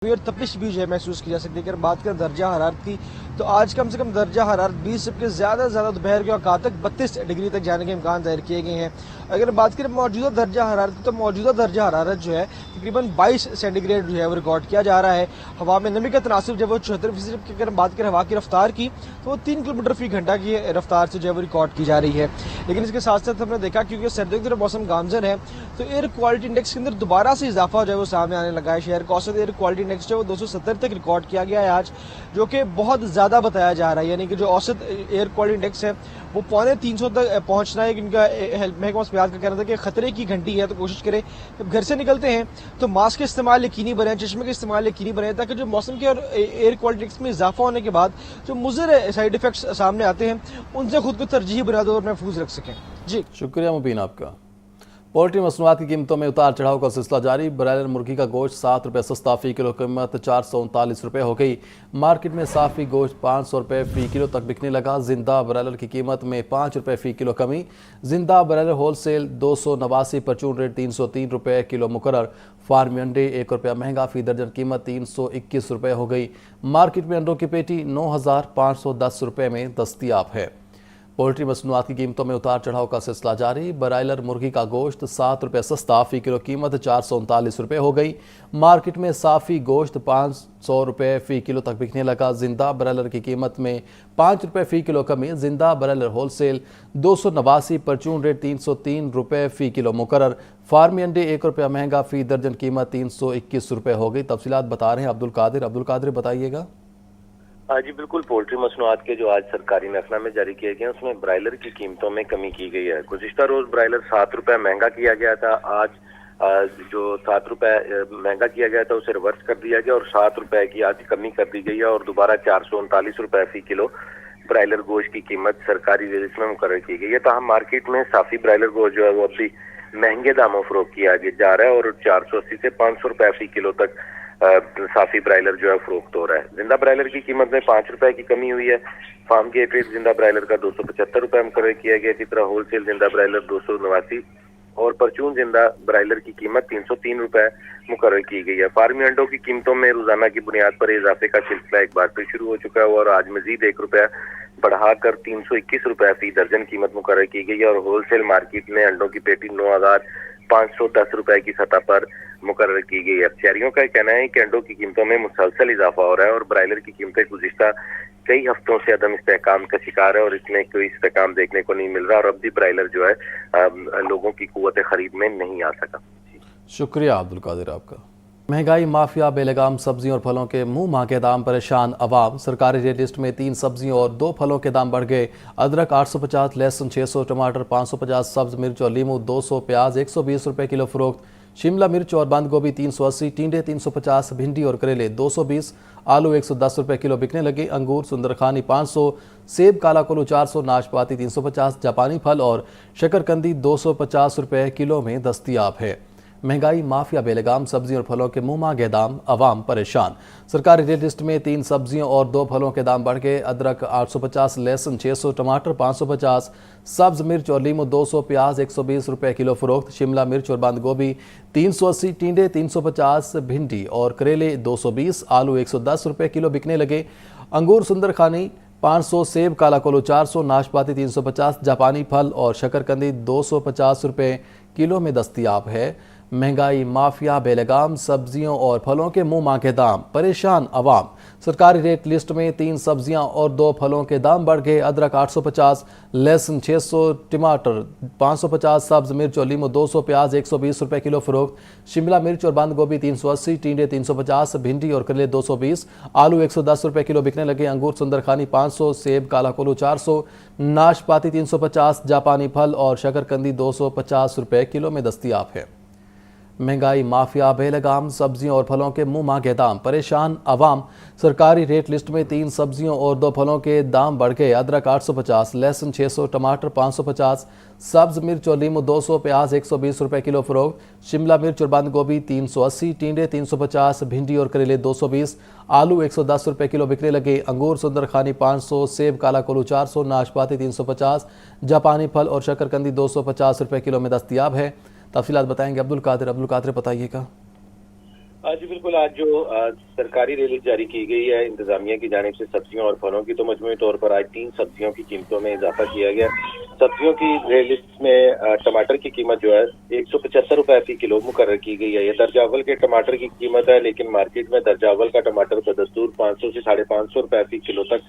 और तपिश भी जो है महसूस की जा सकती है। अगर बात करें दर्जा हरारत की तो आज कम से कम दर्जा हरारत 20 से ज़्यादा दोपहर के औकात तक 32 डिग्री तक जाने के इम्कान जाहिर किए गए हैं। अगर बात करें मौजूदा दर्जा हरारत की तो मौजूदा दर्जा हरारत जो है तकरीबन 22 सेंटीग्रेड जो है वो रिकॉर्ड किया जा रहा है। हवा में नमी का तनासिब जब वो 74% की अगर बात करें हवा की रफ्तार की तो वो 3 किलोमीटर फी घंटा की रफ्तार से जो है वो रिकॉर्ड की जा रही है। लेकिन इसके साथ साथ हमने देखा क्योंकि सर्दियों की तरफ मौसम गामजन है तो एयर क्वालिटी इंडेक्स के अंदर दोबारा से इजाफा जो है वो सामने आने लगा है। शहर का औसत एयर क्वालिटी इंडेक्स जो है वो 270 तक रिकॉर्ड किया गया है आज, जो कि बहुत ज़्यादा बताया जा रहा है। यानी कि जो औसत एयर क्वालिटी इंडेक्स है वो 250 तक पहुंचना है। इनका महकमा अस्पताल का कहना था कि खतरे की घंटी है, तो कोशिश करें जब घर से निकलते हैं तो मास्क का इस्तेमाल यकीनी बनाएं, चश्मे का इस्तेमाल यकीनी बनाएं, ताकि जो मौसम के और एयर क्वालिटी इंडेक्स में इजाफा होने के बाद जो मुज़र साइड इफेक्ट्स सामने आते हैं उनसे खुद को तरजीह बना दो और महफूज रख सकें। जी शुक्रिया मुबीन आपका। पोल्ट्री मसनूआत की कीमतों में उतार चढ़ाव का सिलसिला जारी। ब्रायलर मुर्गी का गोश्त 7 रुपये सस्ता फ़ी किलो, कीमत 439 रुपये हो गई। मार्केट में साफ़ी गोश्त 500 रुपये फ़ी किलो तक बिकने लगा। जिंदा ब्रायलर की कीमत में 5 रुपये फ़ी किलो कमी। जिंदा ब्रायलर होल सेल 289, परचून रेट 303 रुपये किलो मुकर्रर। फार्मी अंडे 1 रुपया महंगा, फ़ी दर्जन कीमत 321 रुपये हो गई। मार्केट में अंडों की पेटी 9,510 रुपये में दस्तियाब है। पोल्ट्री मसनूआत की कीमतों में उतार चढ़ाव का सिलसिला जारी। ब्रायलर मुर्गी का गोश्त 7 रुपये सस्ता, फ़ी किलो, कीमत 439 रुपये हो गई। मार्केट में साफ़ी गोश्त 500 रुपये फ़ी किलो तक बिकने लगा। जिंदा ब्रायलर की कीमत में 5 रुपये फ़ी किलो कमी। जिंदा ब्रायलर होल सेल 289, परचून रेट 303 रुपये फ़ी किलो मुकर्रर। फार्मी अंडे 1 रुपया महंगा, फ़ी दर्जन कीमत 321 रुपये हो गई। तफसीलात बता रहे हैं अब्दुल कादिर, बताइएगा। हाँ जी बिल्कुल, पोल्ट्री मसनूआत के जो आज सरकारी नकनामे जारी किए गए हैं उसमें ब्रायलर की कीमतों में कमी की गई है। गुज़िश्ता रोज ब्रायलर 7 रुपये महंगा किया गया था, आज जो 7 रुपये महंगा किया गया था उसे रिवर्स कर दिया गया और 7 रुपये की आज कमी कर दी गई है और दोबारा 439 रुपये फ़ी किलो ब्रायलर गोश्त की कीमत सरकारी रेट में मुकर्रर की गई है। तहाँ मार्केट में साफ़ी ब्रायलर गोश्त जो है वो अभी महंगे दामों फरोख्त किया जा रहा है और 480 से 500 रुपये फ़ी किलो तक साफी ब्रायलर जो है फरोख्त हो रहा है। जिंदा ब्रायलर की कीमत में 5 रुपए की कमी हुई है। फार्म गेट रेट जिंदा ब्रायलर का 275 रुपये मुकर्रर किया गया। इसी तरह होलसेल जिंदा ब्रायलर 289 और परचून जिंदा ब्रायलर की कीमत 303 रुपये मुकर्रर की गई है। फार्मी अंडों की कीमतों में रोजाना की बुनियाद पर इजाफे का सिलसिला एक बार फिर शुरू हो चुका है और आज मजीद 1 रुपया बढ़ाकर 321 रुपये फ़ी दर्जन कीमत मुकर्रर की गई है और होलसेल मार्केट में अंडों की पेटी 9,510 रुपये की सतह पर मुकर्रर की गई है। शहरियों का कहना है कि अंडों की कीमतों में मुसलसल इजाफा हो रहा है और ब्रायलर की कीमतें गुज़िश्ता कई हफ्तों से अदम इस्तेहकाम का शिकार है और इसमें कोई इस्तेहकाम देखने को नहीं मिल रहा और अब भी ब्रायलर जो है लोगों की कुव्वत खरीद में नहीं आ सका। शुक्रिया अब्दुल कादिर आपका। महंगाई माफिया बेलगाम सब्जियों और फलों के मुंह मांगे दाम, परेशान अवाम। सरकारी रेट लिस्ट में 3 सब्जियों और 2 फलों के दाम बढ़ गए। अदरक 850, लहसुन 600, टमाटर 550, सब्ज मिर्च और लीमू 200, प्याज 120 रुपये किलो फरोख्त। शिमला मिर्च और बंद गोभी 380, टिंडे 350, भिंडी और करेले 220, आलू 110 रुपये किलो बिकने लगे। अंगूर सुंदरखानी 500, सेब काला कोलू 400, नाशपाती 350, जापानी फल और शकरकंदी 250 रुपये किलो में दस्तियाब है। महंगाई माफिया बेलगाम सब्जियों और फलों के मुंह मांगे दाम, अवाम परेशान। सरकारी रेट लिस्ट में 3 सब्जियों और 2 फलों के दाम बढ़ गए। अदरक 850, लहसुन 600, टमाटर 550, सब्ज मिर्च और लीमू 200, प्याज 120 रुपये किलो फरोख्त। शिमला मिर्च और बंद गोभी 380, टिंडे 350, भिंडी और करेले 220, आलू 110 रुपये किलो बिकने लगे। अंगूर सुंदरखानी 500, सेब काला कोलू 400, नाशपाती 350, जापानी फल और शकरकंदी 250 रुपये किलो में दस्तियाब है। महंगाई माफिया बेलगाम सब्जियों और फलों के मुंह मांगे दाम, परेशान अवाम। सरकारी रेट लिस्ट में 3 सब्जियां और 2 फलों के दाम बढ़ गए। अदरक 850, लहसुन 600, टमाटर 550, सब्ज मिर्च और लीमू 200, प्याज 120 रुपये किलो फरोख्त। शिमला मिर्च और बंद गोभी 380, टिंडे 350, भिंडी और करेले 220, आलू 110 रुपये किलो बिकने लगे। अंगूर सुंदरखानी 500, सेब काला कोलू 400, नाशपाती 350, जापानी फल और शकरकंदी 250 रुपये किलो में दस्तियाब है। महंगाई माफिया बेलगाम सब्जियों और फलों के मुंह मांगे दाम, परेशान अवाम। सरकारी रेट लिस्ट में 3 सब्जियों और 2 फलों के दाम बढ़ गए। अदरक 850, लहसुन 600, टमाटर 550, सब्ज मिर्च और लीमू 200, प्याज 120 रुपये किलो फरोख्त। शिमला मिर्च और बंद गोभी 380, टिंडे 350, भिंडी और करेले 220, आलू 110 रुपये किलो बिकने लगे। अंगूर सुंदरखानी 500, सेब काला कोलू 400, नाशपाती 350, जापानी फल और शकरकंदी 250 रुपये किलो में दस्तियाब है। तफसीलात बताएंगे अब्दुल कादिर, बताइएगा। जी बिल्कुल, आज जो सरकारी रिलीज जारी की गई है इंतजामिया की जानिब से सब्जियों और फलों की, तो मजमूई तौर पर आज 3 सब्जियों की कीमतों में इजाफा किया गया। सब्जियों की रिलीज में टमाटर की कीमत जो है 175 रुपए फी किलो मुकर्रर की गई है। ये दर्जा अव्वल के टमाटर की कीमत है, लेकिन मार्केट में दर्जा अव्वल का टमाटर बदस्तूर 500 से 550 रुपए फी किलो तक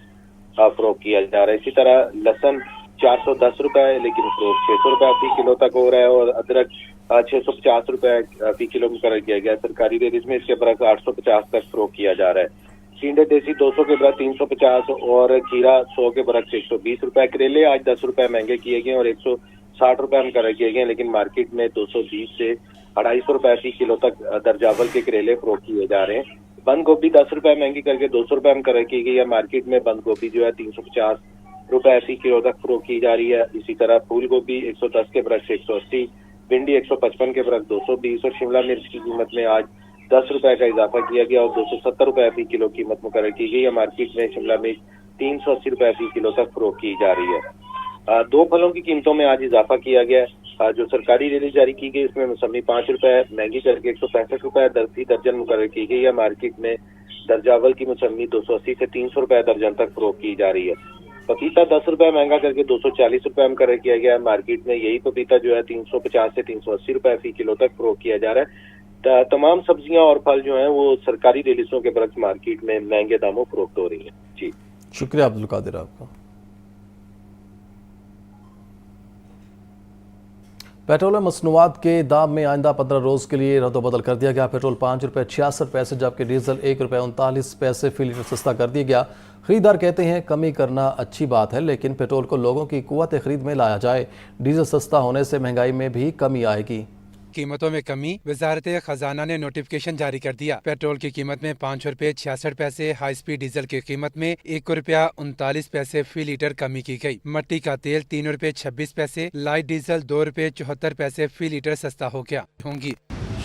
फरोख्त किया जा रहा है। इसी तरह लहसन 410 रुपए, लेकिन फरोख्त 600 रुपए फी किलो तक हो रहा है, और अदरक 650 रुपए फी किलो मुकर्रर किया गया। सरकारी रेट में इसके बरक्स 850 तक फरोख्त किया जा रहा है। टिंडे देसी 200 के बरक्स 350 और खीरा 100 के बरक्स 120 रुपए। करेले आज 10 रुपए महंगे किए गए और 160 रुपए मुकर्रर किए गए, लेकिन मार्केट में 220 से 250 रुपए फी किलो तक दर्जा अव्वल के करेले फरोख्त किए जा रहे हैं। बंद गोभी 10 रुपए महंगी करके 200 रुपए मुकर्रर की गई है। मार्केट में बंद गोभी जो है 350 रुपए फी किलो तक फरोख्त की जा रही है। इसी तरह फूल गोभी 110 के बरक्स 180, भिंडी 155 के बरक्स 220 और शिमला मिर्च की कीमत में आज 10 रुपए का इजाफा किया गया और 270 रुपए फी किलो कीमत मुकर्रर की गई है। मार्केट में शिमला मिर्च 380 रुपए फी किलो तक फरोख्त की जा रही है। दो फलों की कीमतों में आज इजाफा किया गया। जो सरकारी रिलीज जारी की गई इसमें मौसमी 5 रुपए महंगी करके 165 रुपए फी दर्जन मुकर्रर की गई है। मार्केट में दर्जा अव्वल की मौसमी 280 से 300 रुपए दर्जन तक फरोख्त की जा रही है। पपीता 10 रुपए महंगा करके 240 रुपए मुकर्रर किया गया है। मार्केट में यही पपीता जो है 350 से 380 रुपए फी किलो तक फरोख्त किया जा रहा है। तमाम सब्जियां और फल जो हैं वो सरकारी रिलीजों के बरक्स मार्केट में महंगे दामों फरोख्त हो रही है। जी शुक्रिया अब्दुल कादिर आपका। पेट्रोल और मसनूआत के दाम में आइंदा 15 रोज़ के लिए रद्दबदल कर दिया गया। पेट्रोल 5 रुपये 66 पैसे जबकि डीजल 1 रुपये 39 पैसे फी लीटर सस्ता कर दिया गया। खरीदार कहते हैं कमी करना अच्छी बात है, लेकिन पेट्रोल को लोगों की कुव्वत खरीद में लाया जाए। डीजल सस्ता होने से महंगाई में भी कमी आएगी। कीमतों में कमी। वजारत खजाना ने नोटिफिकेशन जारी कर दिया। पेट्रोल की कीमत में 5 रुपये 66 पैसे, हाई स्पीड डीजल की कीमत में 1 रुपया 39 पैसे फी लीटर कमी की गई। मट्टी का तेल 3 रुपये 26 पैसे, लाइट डीजल 2 रुपये 74 पैसे फी लीटर सस्ता हो गया होंगी।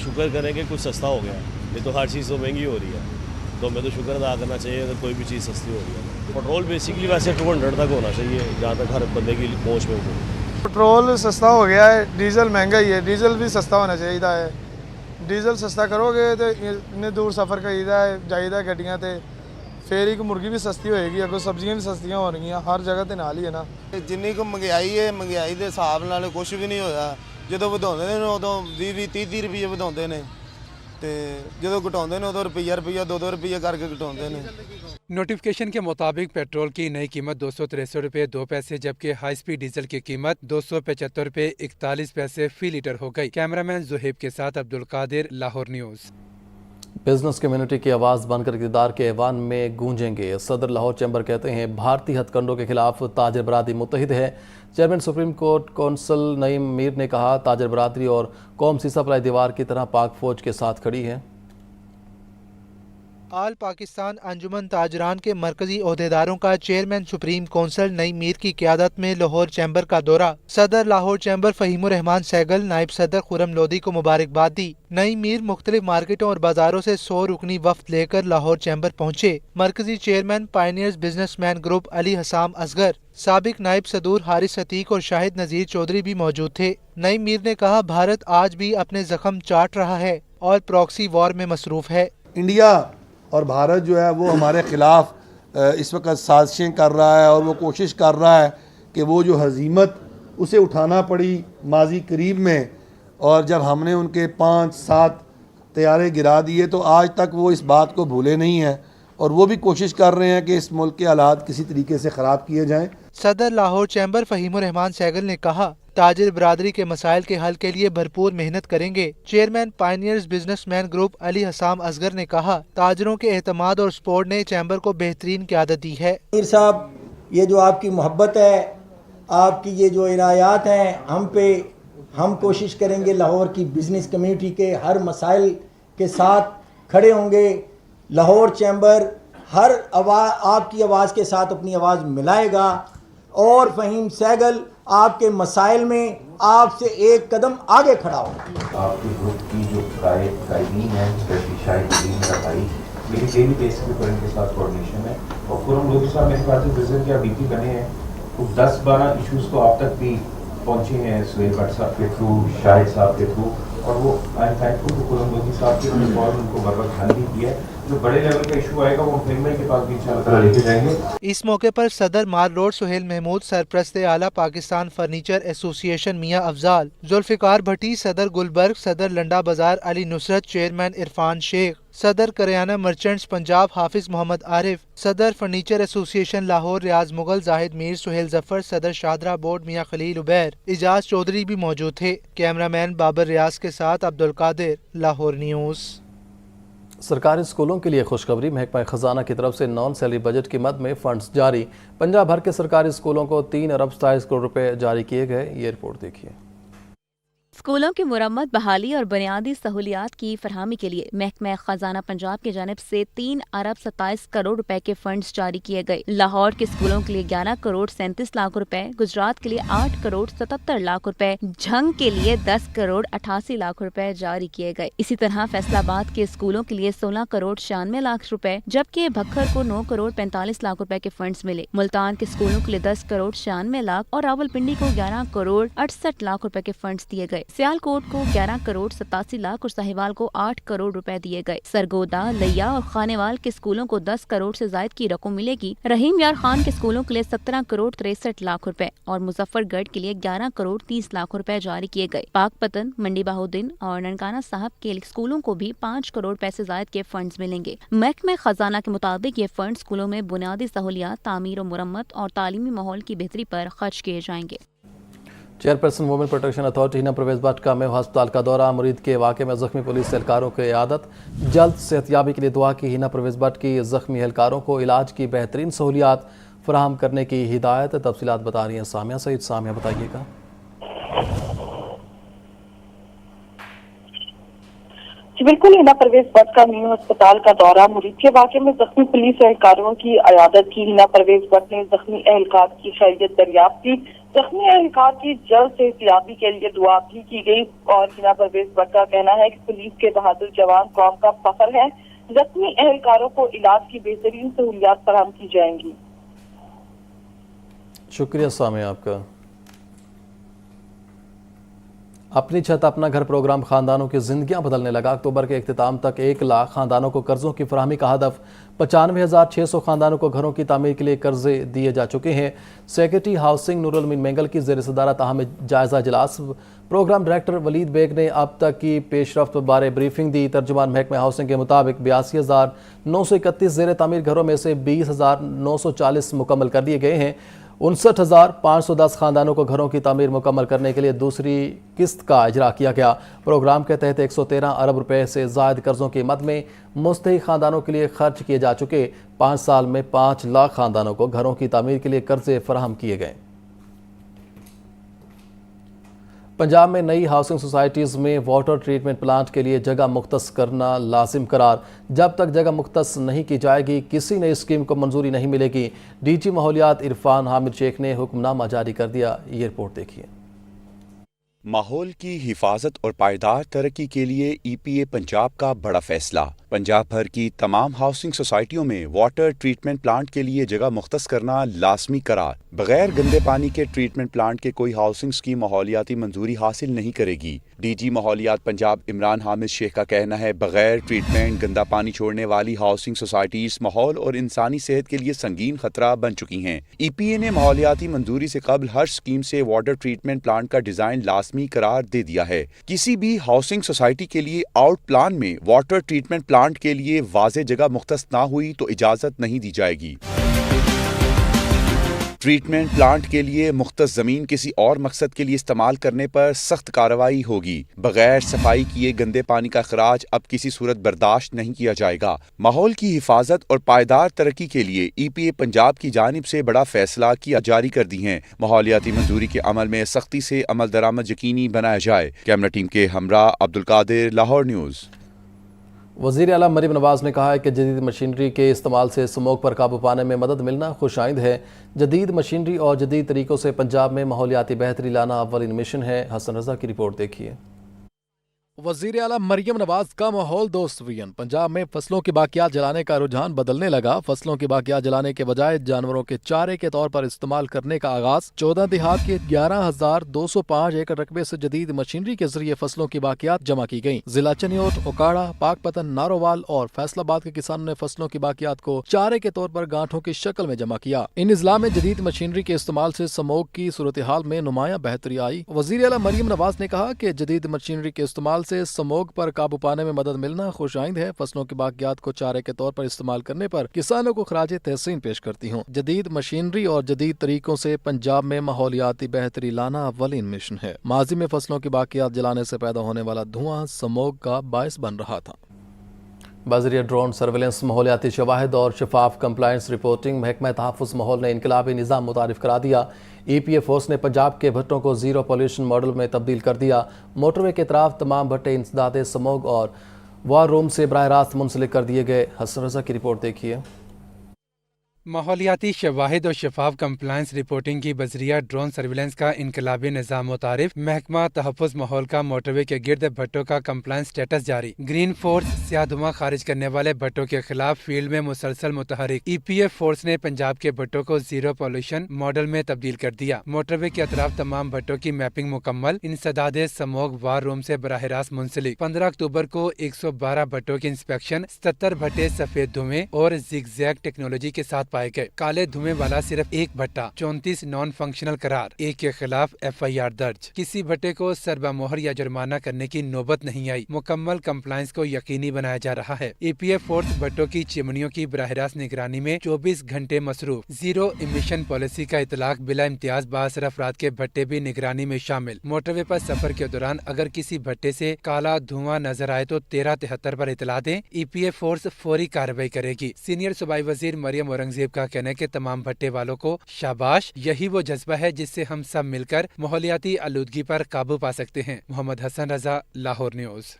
शुक्र करें कि कुछ सस्ता हो गया, ये तो हर चीज़ तो महंगी हो रही है, तो हमें तो शुक्र अदा करना चाहिए अगर कोई भी चीज़ सस्ती हो रही है। पेट्रोल बेसिकली वैसे 200 तक होना चाहिए, जहाँ तक हर बंदे की पहुँच में हो। पेट्रोल सस्ता हो गया है, डीजल महंगा ही है, डीजल भी सस्ता होना चाहिए है। डीजल सस्ता करोगे तो इतने दूर सफ़र करीदा है जाइदा गड्डियां ते फिर एक मुर्गी भी सस्ती होएगी, अगों सब्जियां भी सस्तियां हो रही हर जगह ते नाल ही है ना। जिन्नी को महंगाई है, महंगाई के हिसाब नाल कुछ भी नहीं होया। जो वधाउंदे ने उदों 20-30 रुपये वधाउंदे ने, ते जो घटाउंदे ने उदों रुपया 2-2 रुपये करके घटाउंदे ने। नोटिफिकेशन के मुताबिक पेट्रोल की नई कीमत 263 रुपये 2 पैसे जबकि हाई स्पीड डीजल की कीमत 275 रुपये 41 पैसे फी लीटर हो गई। कैमरामैन जुहेब के साथ Abdul Qadir, Lahore news. Business community की आवाज़ बनकर इक़्तिदार के ऐवान में गूंजेंगे। सदर लाहौर चैम्बर कहते हैं भारतीय हथकंडों के खिलाफ ताजर बरादरी मुत्तहिद है। Chairman supreme court council Naeem Mir ने कहा ताजर बरादरी और कौम सीसा पलाई दीवार की तरह पाक फौज के साथ खड़ी है। आल पाकिस्तान अंजुमन ताजरान के मरकजी ओहदेदारों का chairman supreme council Naeem Mir की क़यादत में लाहौर चैम्बर का दौरा। सदर लाहौर चैम्बर फ़हीमुर रहमान सहगल, नायब सदर खुरम लोधी को मुबारकबाद दी। नईम मीर मुख्तलिफ मार्केटों और बाजारों से 100 रुकनी वफ्द लेकर लाहौर चैम्बर पहुँचे। मरकजी chairman pioneers businessman group Ali Hasam Asghar, साबिक नायब सदूर हारिस अतीक और शाहिद नज़ीर चौधरी भी मौजूद थे। नईम मीर ने कहा भारत आज भी अपने जख्म चाट रहा है और प्रॉक्सी वॉर में मसरूफ है। इंडिया और भारत जो है वो हमारे ख़िलाफ़ इस वक्त साजिशें कर रहा है और वो कोशिश कर रहा है कि वो जो हज़ीमत उसे उठाना पड़ी माजी करीब में, और जब हमने उनके 5-7 तैयारे गिरा दिए तो आज तक वो इस बात को भूले नहीं हैं और वो भी कोशिश कर रहे हैं कि इस मुल्क के हालात किसी तरीके से ख़राब किए जाएँ। सदर लाहौर चैम्बर फ़हीमुर रहमान सहगल ने कहा ताजिर बरादरी के मसाइल के हल के लिए भरपूर मेहनत करेंगे। Chairman pioneers businessman group Ali Hasam Asghar ने कहा ताजरों के एतमाद और सपोर्ट ने चैम्बर को बेहतरीन क़यादत दी है। मीर साहब, ये जो आपकी मोहब्बत है, आपकी ये जो इनायात हैं हम पे, हम कोशिश करेंगे लाहौर की बिजनेस कम्युनिटी के हर मसाइल के साथ खड़े होंगे। लाहौर चैम्बर हर आपकी आवाज़ के साथ अपनी आवाज़ मिलाएगा और फ़हीम सहगल आपके मसाइल में आपसे एक कदम आगे खड़ा हो। आपके ग्रुप की जो कायदीन है, स्पेशली शाहिद का भाई, मेरी डेली बेसिस पर इनके साथ कोऑर्डिनेशन है और खुरम लोधी साहब मेरे पास विजिट या बीपी बने हैं, तो 10-12 इशूज़ तो आप तक भी पहुँचे हैं सुहेल भट्ट साहब के थ्रू, शाहिद साहब के थ्रू, और वो I am thankful to Khurram Lodhi साहब की उन्होंने फौरन उनको बर वक्त हल भी किया है। जो बड़े लेवल का इशू आएगा वो एमपीएमएल के पास भी इंशाल्लाह लेके जाएंगे। इस मौके पर सदर माल रोड सुहेल महमूद, सरप्रस्त आला पाकिस्तान फर्नीचर एसोसिएशन मियाँ अफजाल, जुल्फिकार भट्टी, सदर गुलबर्ग, सदर लंडा बाजार अली नुसरत, चेयरमैन इरफान शेख, सदर करियाना मर्चेंट्स पंजाब हाफिज मोहम्मद आरिफ, सदर फर्नीचर एसोसिएशन लाहौर रियाज मुगल जाहिद मीर, सुहेल जफर, सदर शाहदरा बोर्ड मियाँ खलील उबैर, इजाज चौधरी भी मौजूद थे। कैमरामैन बाबर रियाज के साथ अब्दुल कादिर, लाहौर न्यूज़। सरकारी स्कूलों के लिए खुशखबरी, महकमा खजाना की तरफ से नॉन सैलरी बजट की मद में फंड्स जारी। पंजाब भर के सरकारी स्कूलों को 3 अरब 27 करोड़ रुपए जारी किए गए। ये रिपोर्ट देखिए। स्कूलों की मुरम्मत, बहाली और बुनियादी सहूलियात की फरहमी के लिए महकमा खजाना पंजाब की जानिब से 3 अरब 27 करोड़ रुपए के फंड्स जारी किए गए। लाहौर के स्कूलों के लिए 11 करोड़ 37 लाख रुपए, गुजरात के लिए 8 करोड़ 77 लाख रुपए, झंग के लिए 10 करोड़ 88 लाख रुपए जारी किए गए। इसी तरह फैसलाबाद के स्कूलों के लिए 16 करोड़ 96 लाख रुपए, जबकि भक्खर को 9 करोड़ 45 लाख रुपए के फंड्स मिले। मुल्तान के स्कूलों के लिए 10 करोड़ 96 लाख और रावलपिंडी को 11 करोड़ 68 लाख रुपए के फंड्स दिए गए। सियालकोट को 11 करोड़ 87 लाख और साहिवाल को 8 करोड़ रुपए दिए गए। सरगोदा, लैया और खानेवाल के स्कूलों को 10 करोड़ से ज्यादा की रकम मिलेगी। रहीम यार खान के स्कूलों के लिए 17 करोड़ 63 लाख रुपए और मुजफ्फरगढ़ के लिए 11 करोड़ 30 लाख रुपए जारी किए गए। पाकपतन, मंडी बहाउद्दीन और ननकाना साहब के स्कूलों को भी 5 करोड़ पैसे ज्यादा के फंड्स मिलेंगे। महकमा खजाना के मुताबिक ये फंड स्कूलों में बुनियादी सहूलियात, तामीर और मुरम्मत और तालीमी माहौल की बेहतरी पर खर्च किए जाएंगे। Chairperson women protection authority Hina Parvez Bhatt का में अस्पताल का दौरा, मुरीद के वाक़े में जख्मी पुलिस एहलकारों की इयादत, जल्द सेहतयाबी के लिए दुआ की। हिना परवेज भट्ट की जख्मी एहलकारों को इलाज की बेहतरीन सहूलियात फराहम करने की हिदायत। तफसीलात बता रही हैं सामिया सईद। सामिया बताइएगा। बिल्कुल, हिना परवेज भट्ट का मीनू अस्पताल का दौरा, मुरीद के वाक़े में जख्मी पुलिस एहलकारों की इयादत की। हिना परवेज भट्ट ने जख्मी एहलकार की खैरियत दरियाफ्त की। जख्मी एहलकार की जल्द सेहतयाबी के लिए दुआ भी की गई और हिना परवेज भट्ट का कहना है कि पुलिस के बहादुर जवान कौम का फख्र है। जख्मी एहलकारों को इलाज की बेहतरीन सहूलियात फराहम की जाएंगी। शुक्रिया सामिया आपका। अपनी छत अपना घर प्रोग्राम खानदानों की जिंदगियां बदलने लगा। अक्टूबर के इख्तिताम तक 1 लाख खानदानों को कर्जों की फराहमी का हदफ। 95,600 खानदानों को घरों की तामीर के लिए कर्जे दिए जा चुके हैं। सेक्रेटरी हाउसिंग नूरुल अमीन मेंगल की ज़ेर सदारत अहम जायजा इजलास। प्रोग्राम डायरेक्टर वलीद बेग ने अब तक की पेशरफ्त बारे ब्रीफिंग दी। तर्जुमान महकमा हाउसिंग के मुताबिक 82,931 ज़ेर तामीर घरों में से 20,940 मुकम्मल कर दिए गए हैं। 59,510 खानदानों को घरों की तामीर मुकम्मल करने के लिए दूसरी किस्त का इजरा किया गया। प्रोग्राम के तहत 113 अरब रुपए से ज़ायद कर्जों की मद में मुस्तहिक खानदानों के लिए खर्च किए जा चुके। 5 साल में 5 लाख खानदानों को घरों की तामीर के लिए कर्जे फराहम किए गए। पंजाब में नई हाउसिंग सोसाइटीज़ में वाटर ट्रीटमेंट प्लांट के लिए जगह मुख्तस करना लाजिम करार। जब तक जगह मुख्तस नहीं की जाएगी किसी नई स्कीम को मंजूरी नहीं मिलेगी। डीजी माहौलियात इरफान हामिद शेख ने हुक्मनामा जारी कर दिया। ये रिपोर्ट देखिए। माहौल की हिफाजत और पायदार तरक्की के लिए EPA पंजाब का बड़ा फैसला। पंजाब भर की तमाम हाउसिंग सोसाइटियों में वाटर ट्रीटमेंट प्लांट के लिए जगह मुख्तस करना लाजमी करार। बगैर गंदे पानी के ट्रीटमेंट प्लांट के कोई हाउसिंग स्कीम माहौलियाती मंजूरी हासिल नहीं करेगी। DG माहौलियात पंजाब इमरान हामिद शेख का कहना है, बगैर ट्रीटमेंट गंदा पानी छोड़ने वाली हाउसिंग सोसाइटीज माहौल और इंसानी सेहत के लिए संगीन खतरा बन चुकी हैं। EPA ने माहौलियाती मंजूरी से कबल हर स्कीम से वाटर ट्रीटमेंट प्लांट का डिजाइन लाजमी करार दे दिया है। किसी भी हाउसिंग सोसाइटी के लिए आउट प्लान में वाटर ट्रीटमेंट प्लांट के लिए वाज़े जगह मुख्तस ना हुई तो इजाजत नहीं दी जाएगी। ट्रीटमेंट प्लांट के लिए मुख्तस जमीन किसी और मकसद के लिए इस्तेमाल करने पर सख्त कार्रवाई होगी। बगैर सफाई किए गंदे पानी का खराज अब किसी सूरत बर्दाश्त नहीं किया जाएगा। माहौल की हिफाजत और पायदार तरक्की के लिए EPA पंजाब की जानिब से बड़ा फैसला किया जारी कर दी है। माहौलियाती मंजूरी के अमल में सख्ती से अमल दरामद यकीनी बनाया जाए। कैमरा टीम के हमरा अब्दुल कादिर, लाहौर न्यूज़। वज़ीर आला मरीम नवाज़ ने कहा है कि जदीद मशीनरी के इस्तेमाल से स्मोक पर काबू पाने में मदद मिलना खुशाइंद है। जदीद मशीनरी और जदीद तरीक़ों से पंजाब में माहौलियाती बेहतरी लाना अव्वलिन मिशन है। हसन रज़ा की रिपोर्ट देखिए। वजीर आला मरियम नवाज का माहौल दोस्त वीएन। पंजाब में फसलों की बाकियात जलाने का रुझान बदलने लगा। फसलों की बाकियात जलाने के बजाय जानवरों के चारे के तौर पर इस्तेमाल करने का आगाज। 14 देहात के 11,205 एकड़ रकबे से जदीद मशीनरी के जरिए फसलों की बाकियात जमा की गयी। जिला चनियोट, ओकाड़ा, पाकपतन, नारोवाल और फैसलाबाद के किसानों ने फसलों की बाकियात को चारे के तौर पर गांठों की शक्ल में जमा किया। इन इजला में जदीद मशीनरी के इस्तेमाल से समोग की सूरत हाल में नुमाया बेहतरी आई। वजीर आला मरियम नवाज ने कहा कि जदीद मशीनरी के इस्तेमाल से समोग पर काबू पाने में मदद मिलना खुशाइंद है। फसलों की बाकियात को चारे के तौर पर इस्तेमाल करने पर किसानों को खराजे तहसीन पेश करती हूँ। जदीद मशीनरी और जदीद तरीकों से पंजाब में माहौलियाती बेहतरी लाना अव्वलीन मिशन है। माजी में फसलों की बाकियात जलाने से पैदा होने वाला धुआं समोग का बायस बन रहा था। बजरिया ड्रोन सर्वेलेंस, माहौलियाती शवाहिद और शफाफ कंप्लायंस रिपोर्टिंग, महकमा तहफ़्फ़ुज़ माहौल ने इनकलाबी निज़ाम मुतारिफ करा दिया। EPA फोर्स ने पंजाब के भट्टों को जीरो पॉल्यूशन मॉडल में तब्दील कर दिया। मोटरवे के अतराफ तमाम भट्टे इंसदाद समोग और वार रूम से बराह रास्त मुंसलिक कर दिए गए। हसन रजा की रिपोर्ट देखिए। माहौलियाती शवाहिद और शफाफ कंप्लायंस रिपोर्टिंग की बजरिया ड्रोन सर्विलेंस का इनकलाबी निज़ाम मुतारिफ। महकमा तहफ़्फ़ुज़ माहौल का मोटरवे के गिर्द भट्टों का कंप्लायंस स्टेटस जारी। ग्रीन फोर्स स्याह धुआं खारिज करने वाले भट्टों के खिलाफ फील्ड में मुसलसल मुतहरिक। EPA फोर्स ने पंजाब के भट्टों को जीरो पॉल्यूशन मॉडल में तब्दील कर दिया। मोटरवे के अतराफ तमाम भट्टों की मैपिंग मुकम्मल। इंसदाद समोग वार रूम से बराह रास्त मुंसलिक। 15 अक्टूबर को 112 भट्टों की इंस्पेक्शन। 77 भट्टे सफेद धुएं और जिगजैग टेक्नोलॉजी के साथ पाए गए। काले धुएं वाला सिर्फ एक भट्टा। 34 नॉन फंक्शनल करार। एक के खिलाफ FIR दर्ज। किसी भट्टे को सरबा मोहर या जुर्माना करने की नौबत नहीं आई। मुकम्मल कंप्लायंस को यकीनी बनाया जा रहा है। EPA फोर्स भट्टों की चिमनियों की बराह रास्त निगरानी में 24 घंटे मसरूफ। जीरो इमिशन पॉलिसी का इतलाक। बिला इम्तियाज बासर अफराद के भट्टे भी निगरानी में शामिल। मोटरवे पर सफर के दौरान अगर किसी भट्टे से काला धुआं नजर आए तो 1373 पर इतला दें। EPA फोर्स फौरी कार्रवाई करेगी। सीनियर सूबाई वजीर मरियम औरंगजेब का कहना है कि तमाम भट्टे वालों को शाबाश। यही वो जज्बा है जिससे हम सब मिलकर माहौलियाती आलूदगी पर काबू पा सकते हैं। मोहम्मद हसन रजा, लाहौर न्यूज़।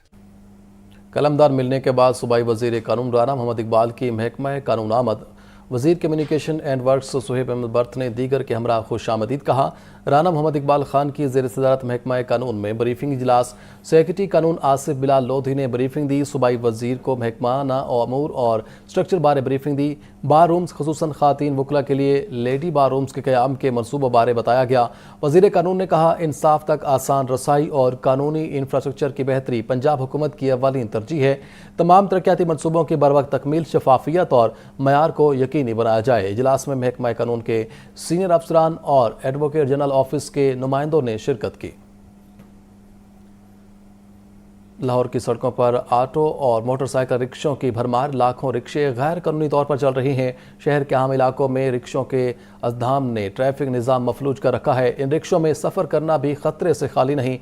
कलमदार मिलने के बाद सूबाई वजीर कानून राना मोहम्मद इकबाल की महकमा कानून आमद। वजीर communication and works Suhaib Ahmed बर्थ ने दीगर के हमरा खुशामदीद कहा। राना मोहम्मद इकबाल खान की ज़ेर सदारत महकमा कानून में ब्रीफिंग इजलास। सेक्रेटरी कानून आसिफ बिलाल लोधी ने ब्रीफिंग दी। सूबाई वजीर को महकमाना अमूर और स्ट्रक्चर बारे ब्रीफिंग दी। बार रूम्स खसूसन खातीन वकला के लिए लेडी बार रूम्स के क़याम के मनसूबों बारे बताया गया। वजीर कानून ने कहा इंसाफ तक आसान रसाई और कानूनी इंफ्रास्ट्रक्चर की बेहतरी पंजाब हुकूमत की अव्वलीन तरजीह है। तमाम तरक्याती मनसूबों की बरवक्त तकमील, शफाफियत और मयार को यकीनी बनाया जाए। इजलास में महकमा कानून के सीनियर अफसरान और एडवोकेट जनरल ऑफिस के नुमाइंदों ने शिरकत की। लाहौर की सड़कों पर ऑटो और मोटरसाइकिल रिक्शों की भरमार। लाखों रिक्शे गैर कानूनी तौर पर चल रही हैं। शहर के आम इलाकों में रिक्शों के अज़धाम ने ट्रैफिक निज़ाम मफलूज कर रखा है। इन रिक्शों में सफ़र करना भी खतरे से खाली नहीं।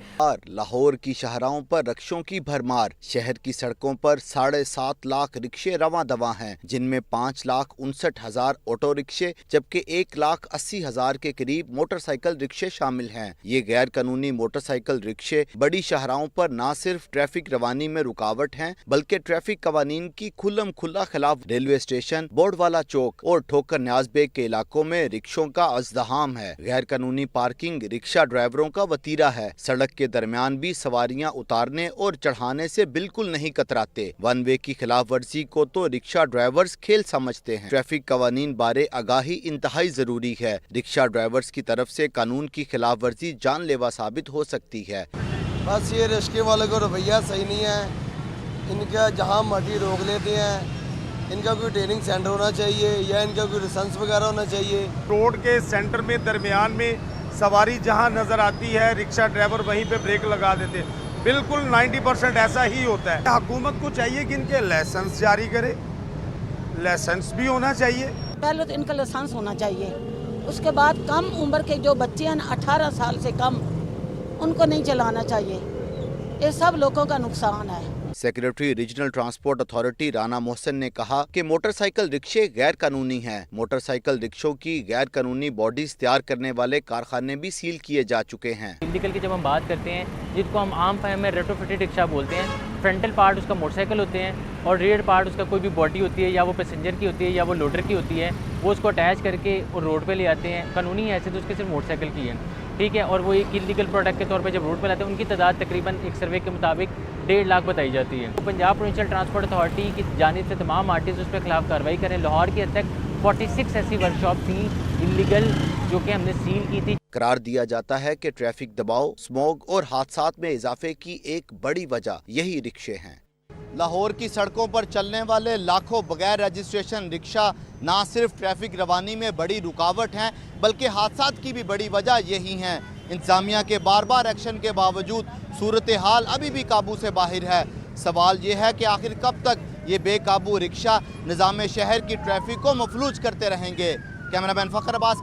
लाहौर की शाहराहों पर रिक्शों की भरमार। शहर की सड़कों पर 7.5 लाख रिक्शे रवां दवा हैं, जिनमें 5,59,000 ऑटो रिक्शे जबकि 1,80,000 के करीब मोटरसाइकिल रिक्शे शामिल हैं। ये गैर कानूनी मोटरसाइकिल रिक्शे बड़ी शाहराहों पर न सिर्फ ट्रैफिक रवानी में रुकावट हैं, बल्कि ट्रैफिक कवानीन की खुल्लम खुल्ला खिलाफ। रेलवे स्टेशन, बोर्डवाला चौक और ठोकर न्याज बेग के इलाकों में रिक्शों का अज़्दहाम है। गैर कानूनी पार्किंग रिक्शा ड्राइवरों का वतीरा है। सड़क के दरमियान भी सवारियां उतारने और चढ़ाने से बिल्कुल नहीं कतराते। वन वे की खिलाफ वर्जी को तो रिक्शा ड्राइवर्स खेल समझते हैं। ट्रैफिक कवानीन बारे आगाही इंतहाई जरूरी है। रिक्शा ड्राइवर्स की तरफ से कानून की खिलाफ वर्जी जानलेवा साबित हो सकती है। बस ये रिक्शे वाले को रवैया सही नहीं है। इनका जहाँ मर्जी रोक लेते हैं। इनका कोई ट्रेनिंग सेंटर होना चाहिए या इनका कोई लाइसेंस वगैरह होना चाहिए। रोड के सेंटर में दरमियान में सवारी जहाँ नज़र आती है, रिक्शा ड्राइवर वहीं पे ब्रेक लगा देते हैं। बिल्कुल 90% ऐसा ही होता है। हुकूमत को चाहिए कि इनके लाइसेंस जारी करे। लाइसेंस भी होना चाहिए। पहले तो इनका लाइसेंस होना चाहिए, उसके बाद कम उम्र के जो बच्चे हैं 18 साल से कम, उनको नहीं चलाना चाहिए। ये सब लोगों का नुकसान है। Secretary regional transport authority Rana Mohsin ने कहा कि मोटरसाइकिल रिक्शे गैर कानूनी हैं। मोटरसाइकिल रिक्शों की गैर कानूनी बॉडीज तैयार करने वाले कारखाने भी सील किए जा चुके हैं। इलीगल की जब हम बात करते हैं, जिसको हम आम में रेट्रोफिटेड रिक्शा बोलते हैं, फ्रंटल पार्ट उसका मोटरसाइकिल होते हैं और रियर पार्ट उसका कोई भी बॉडी होती है, या वो पैसेंजर की होती है या वो लोडर की होती है, वो उसको अटैच करके और रोड पे ले आते हैं। कानूनी हैसियत तो उसके सिर्फ मोटरसाइकिल की है, ठीक है। और वो एक इलीगल प्रोडक्ट के तौर पे जब रोड पे लाते हैं, उनकी तादाद तकरीबन एक सर्वे के मुताबिक 1.5 लाख बताई जाती है। तो पंजाब प्रोविंशियल ट्रांसपोर्ट अथॉरिटी की जानिब से तमाम आर्टिस्ट उस पर खिलाफ कार्रवाई करें। लाहौर की हद तक 46 ऐसी वर्कशॉप थी इलीगल जो कि हमने सील की थी। करार दिया जाता है कि ट्रैफिक दबाव, स्मॉग और हादसात में इजाफे की एक बड़ी वजह यही रिक्शे हैं। लाहौर की सड़कों पर चलने वाले लाखों बगैर रजिस्ट्रेशन रिक्शा ना सिर्फ ट्रैफिक रवानी में बड़ी रुकावट हैं, बल्कि हादसात की भी बड़ी वजह यही हैं। इंतजामिया के बार बार एक्शन के बावजूद सूरत हाल अभी भी काबू से बाहर है। सवाल ये है कि आखिर कब तक ये बेकाबू रिक्शा निज़ाम शहर की ट्रैफिक को मफलूज करते रहेंगे। कैमरामैन फ़खर अब्बास के